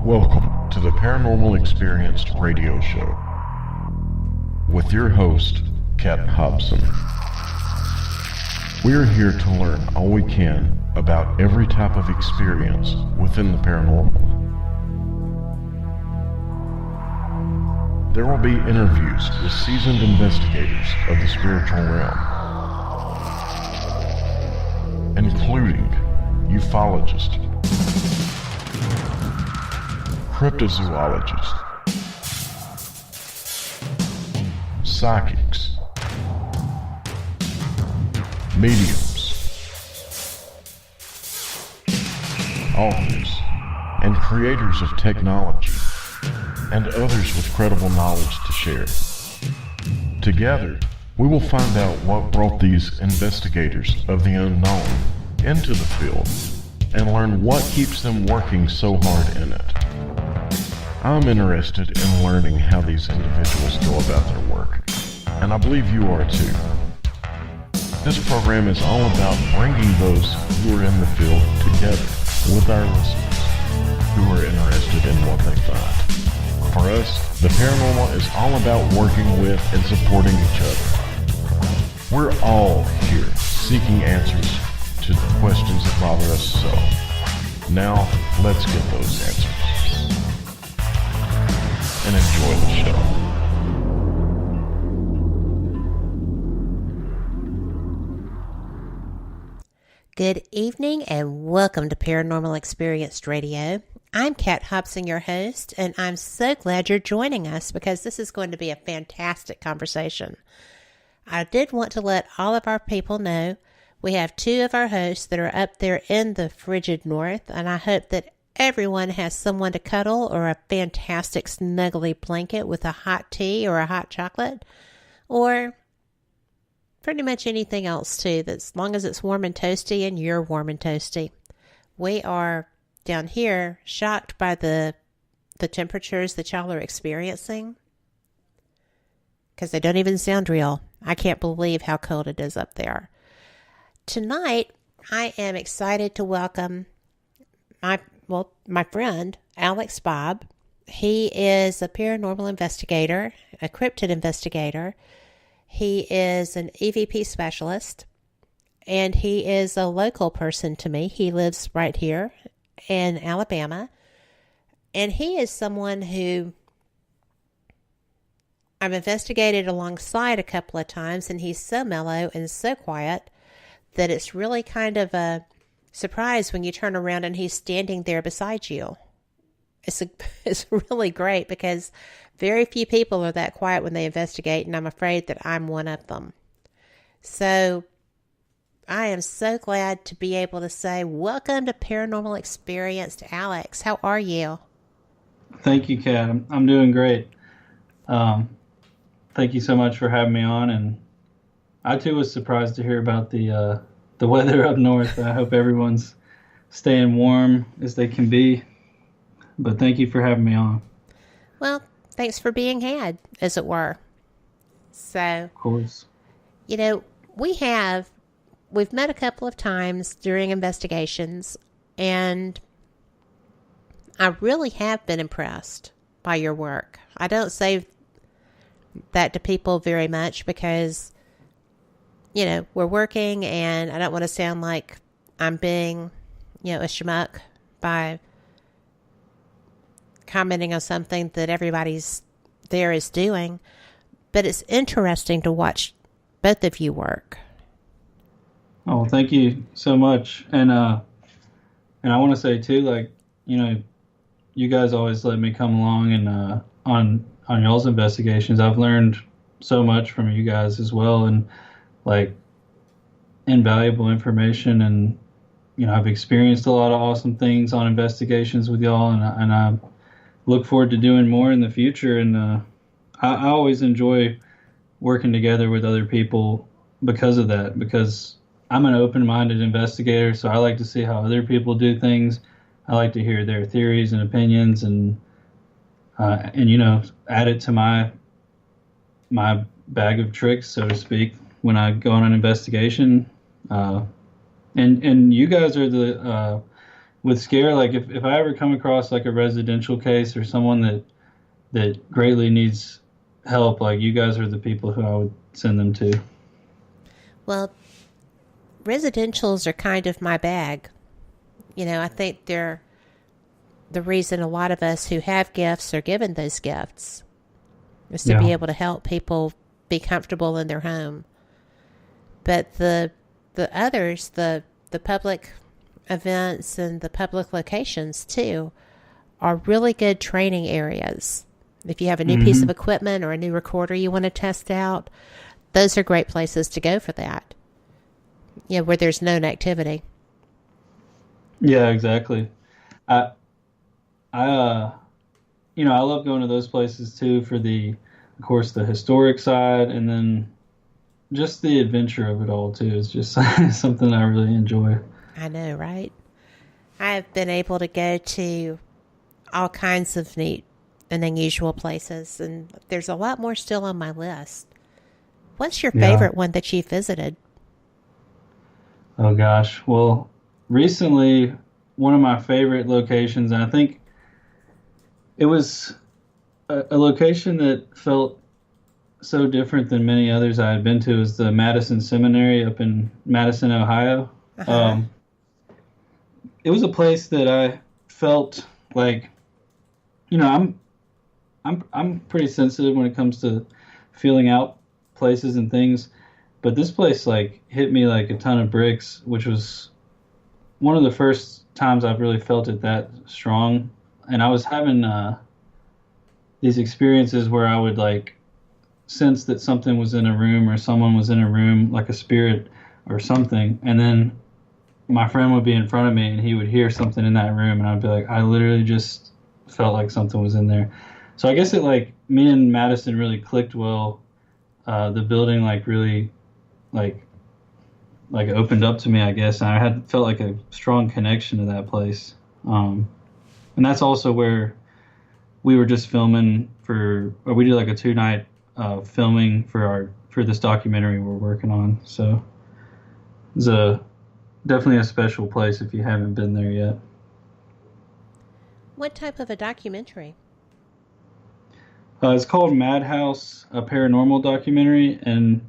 Welcome to the Paranormal Experience radio show with your host, Kat Hobson. We are here to learn all we can about every type of experience within the paranormal. There will be interviews with seasoned investigators of the spiritual realm, including ufologists, cryptozoologists, psychics, mediums, authors, and creators of technology, and others with credible knowledge to share. Together, we will find out what brought these investigators of the unknown into the field and learn what keeps them working so hard in it. I'm interested in learning how these individuals go about their work, and I believe you are too. This program is all about bringing those who are in the field together with our listeners who are interested in what they find. For us, the paranormal is all about working with and supporting each other. We're all here seeking answers to the questions that bother us so. Now, let's get those answers. And enjoy the show. Good evening and welcome to Paranormal Experience Radio. I'm Kat Hobson, your host, and I'm so glad you're joining us because this is going to be a fantastic conversation. I did want to let all of our people know we have two of our hosts that are up there in the frigid north, and I hope that everyone has someone to cuddle or a fantastic snuggly blanket with a hot tea or a hot chocolate, or pretty much anything else too, as long as it's warm and toasty and you're warm and toasty. We are down here shocked by the temperatures that y'all are experiencing because they don't even sound real. I can't believe how cold it is up there. Tonight, I am excited to welcome my friend, Alex Bob. He is a paranormal investigator, a cryptid investigator. He is an EVP specialist, and he is a local person to me. He lives right here in Alabama, and he is someone who I've investigated alongside a couple of times, and he's so mellow and so quiet that it's really kind of a surprise when you turn around and he's standing there beside you. It's really great because very few people are that quiet when they investigate, and I'm afraid that I'm one of them. So I am so glad to be able to say welcome to Paranormal Experience to Alex. How are you? Thank you, Kat. I'm doing great. Thank you so much for having me on, and I too was surprised to hear about the weather up north. I hope everyone's staying warm as they can be. But thank you for having me on. Well, thanks for being had, as it were. So, of course. You know, we've met a couple of times during investigations, and I really have been impressed by your work. I don't say that to people very much because, you know, we're working and I don't want to sound like I'm being, a schmuck by commenting on something that everybody's there is doing. But it's interesting to watch both of you work. Oh, thank you so much. And I want to say too, like, you guys always let me come along and on y'all's investigations. I've learned so much from you guys as well, and like invaluable information, and I've experienced a lot of awesome things on investigations with y'all, and I look forward to doing more in the future. And I always enjoy working together with other people because of that, because I'm an open-minded investigator, so I like to see how other people do things. I like to hear their theories and opinions, and add it to my bag of tricks, so to speak, when I go on an investigation. And you guys are with Scare, like if I ever come across like a residential case or someone that greatly needs help, like you guys are the people who I would send them to. Well, residentials are kind of my bag. I think they're the reason a lot of us who have gifts are given those gifts is to Yeah. be able to help people be comfortable in their home. But the others, the public events and the public locations too, are really good training areas. If you have a new piece of equipment or a new recorder you want to test out, those are great places to go for that. Where there's known activity. Yeah, exactly. I I I love going to those places too for of course, the historic side, and then just the adventure of it all too. Is just something I really enjoy. I know, right? I've been able to go to all kinds of neat and unusual places, and there's a lot more still on my list. What's your Yeah. favorite one that you visited? Oh gosh. Well, recently, one of my favorite locations, and I think it was a location that felt so different than many others I had been to, is the Madison Seminary up in Madison, Ohio. Uh-huh. Um, it was a place that I felt like, I'm pretty sensitive when it comes to feeling out places and things, but this place like hit me like a ton of bricks, which was one of the first times I've really felt it that strong. And I was having these experiences where I would like sense that something was in a room or someone was in a room, like a spirit or something, and then my friend would be in front of me and he would hear something in that room, and I'd be like, I literally just felt like something was in there. So I guess it like me and Madison really clicked well. The building like really like opened up to me, I guess, and I had felt like a strong connection to that place. And that's also where we were just filming or we did like a 2-night filming for this documentary we're working on. So it's definitely a special place if you haven't been there yet. What type of a documentary? It's called Madhouse, a paranormal documentary, and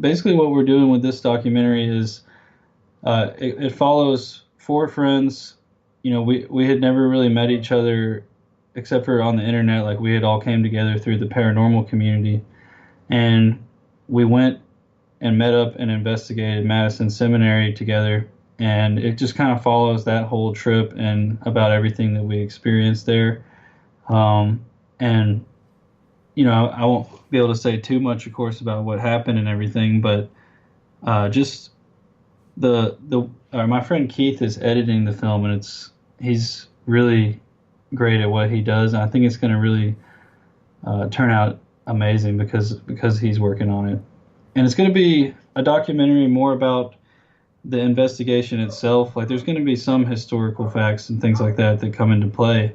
basically what we're doing with this documentary is it follows 4 friends. We had never really met each other except for on the internet. Like we had all came together through the paranormal community, and we went and met up and investigated Madison Seminary together. And it just kind of follows that whole trip and about everything that we experienced there. And I won't be able to say too much, of course, about what happened and everything, but just my friend Keith is editing the film, and he's really great at what he does, and I think it's going to really turn out amazing because he's working on it. And it's going to be a documentary more about the investigation itself. Like there's going to be some historical facts and things like that come into play,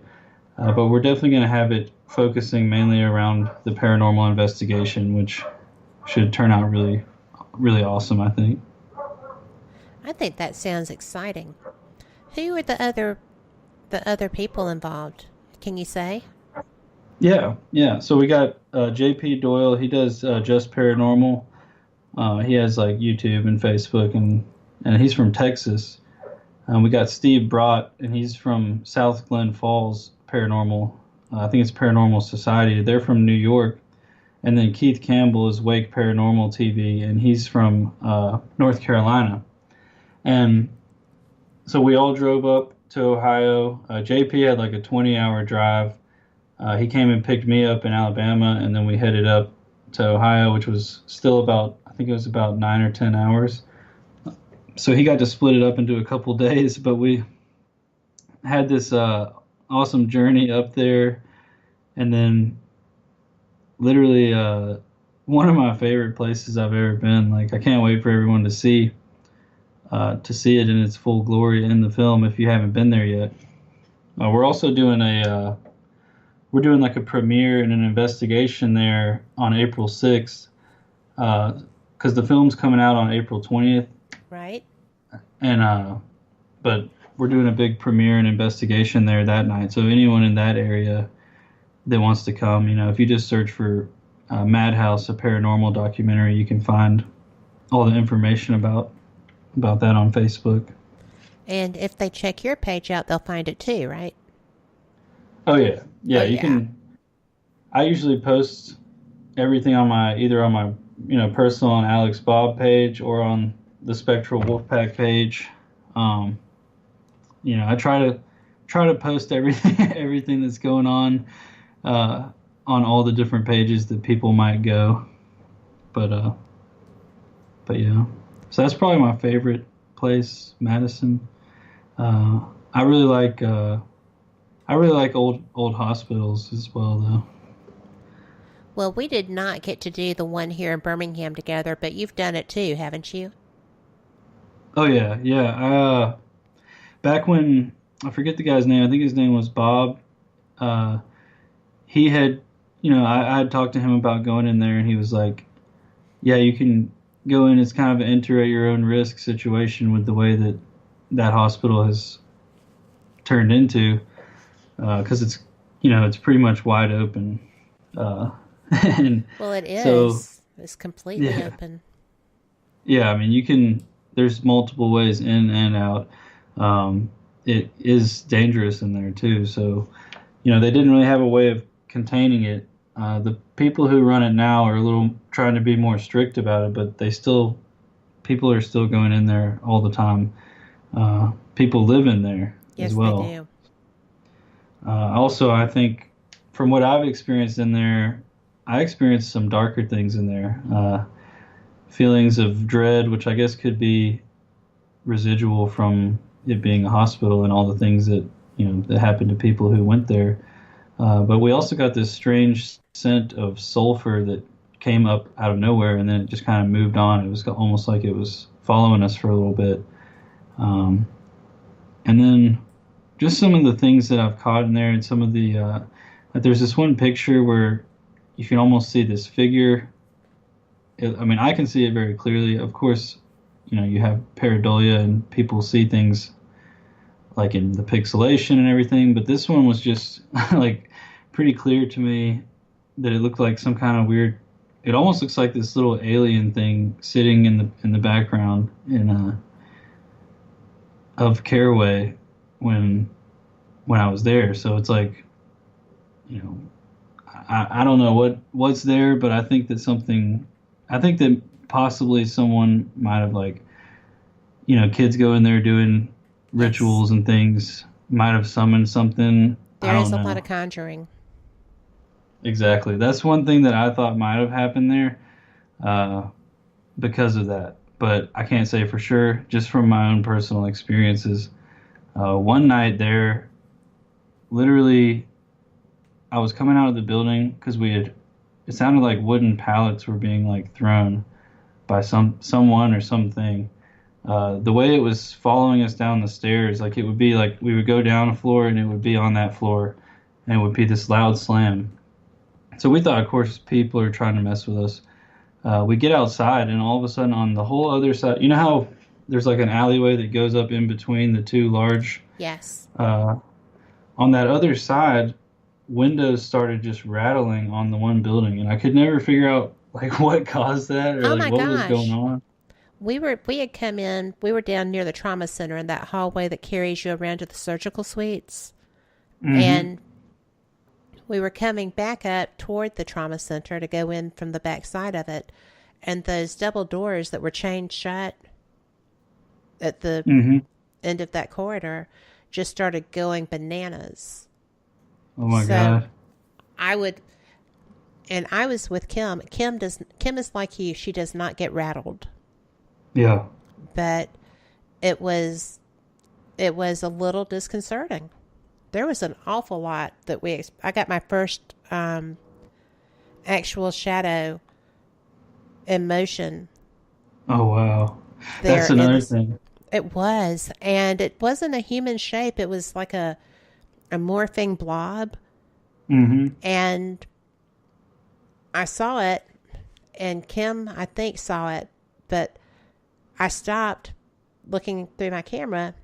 but we're definitely going to have it focusing mainly around the paranormal investigation, which should turn out really, really awesome, I think. I think that sounds exciting. Who are the other people involved? Can you say? Yeah. So we got J.P. Doyle. He does Just Paranormal. He has like YouTube and Facebook, and he's from Texas. We got Steve Brott, and he's from South Glen Falls Paranormal. I think it's Paranormal Society. They're from New York. And then Keith Campbell is Wake Paranormal TV, and he's from North Carolina. And so we all drove up to Ohio. JP had like a 20-hour drive. He came and picked me up in Alabama, and then we headed up to Ohio, which was still I think it was about 9 or 10 hours. So he got to split it up into a couple days, but we had this awesome journey up there, and then literally one of my favorite places I've ever been. Like I can't wait for everyone to see it in its full glory in the film if you haven't been there yet. We're also doing like a premiere and an investigation there on April 6th, because the film's coming out on April 20th. Right. And but we're doing a big premiere and investigation there that night. So anyone in that area that wants to come, if you just search for Madhouse, a paranormal documentary, you can find all the information about that on Facebook. And if they check your page out, they'll find it too, right? Oh yeah, Oh, you yeah. can. I usually post everything on either on my personal on Alex Bob page or on the Spectral Wolfpack page. I try to post everything everything that's going on all the different pages that people might go. But yeah, so that's probably my favorite place, Madison. I really like old hospitals as well, though. Well, we did not get to do the one here in Birmingham together, but you've done it too, haven't you? Oh yeah. Back when I forget the guy's name, I think his name was Bob. He had, I had talked to him about going in there, and he was like, "Yeah, you can go in. It's kind of an enter at your own risk situation with the way that hospital has turned into, because it's pretty much wide open." And Well, it is. so It's completely yeah, open. yeah. I mean, there's multiple ways in and out. It is dangerous in there too. So, they didn't really have a way of containing it. The people who run it now are a little trying to be more strict about it, but people are still going in there all the time. People live in there Yes, as well. they do. Also, I think from what I've experienced in there, I experienced some darker things in there. Feelings of dread, which I guess could be residual from it being a hospital and all the things that that happened to people who went there. But we also got this strange scent of sulfur that came up out of nowhere, and then it just kind of moved on. It was almost like it was following us for a little bit. And then just some of the things that I've caught in there, and some of the like there's this one picture where you can almost see this figure. I can see it very clearly. Of course, you have pareidolia and people see things like in the pixelation and everything, but this one was just like pretty clear to me that it looked like some kind of weird. It almost looks like this little alien thing sitting in the background of Caraway when I was there. So it's like, I don't know what's there, but I think that possibly someone might have, like, kids go in there doing rituals and things, might have summoned something. There is a lot of conjuring. Exactly. That's one thing that I thought might have happened there because of that. But I can't say for sure, just from my own personal experiences. One night there, literally, I was coming out of the building because it sounded like wooden pallets were being, like, thrown by someone or something. The way it was following us down the stairs, like, it would be like we would go down a floor and it would be on that floor, and it would be this loud slam. So we thought, of course, people are trying to mess with us. We get outside, and all of a sudden on the whole other side, you know how there's like an alleyway that goes up in between the two large? Yes. On that other side, windows started just rattling on the one building, and I could never figure out, like, what caused that or like what was going on. We had come in, we were down near the trauma center in that hallway that carries you around to the surgical suites. Mm-hmm. And we were coming back up toward the trauma center to go in from the back side of it. And those double doors that were chained shut at the end of that corridor just started going bananas. Oh my God. I was with Kim. Kim is like you. She does not get rattled. Yeah. But it was a little disconcerting. There was an awful lot that I got my first actual shadow in motion. Oh, wow. That's another thing. It was. And it wasn't a human shape. It was like a morphing blob. Mm-hmm. And I saw it, and Kim, I think, saw it, but I stopped looking through my camera,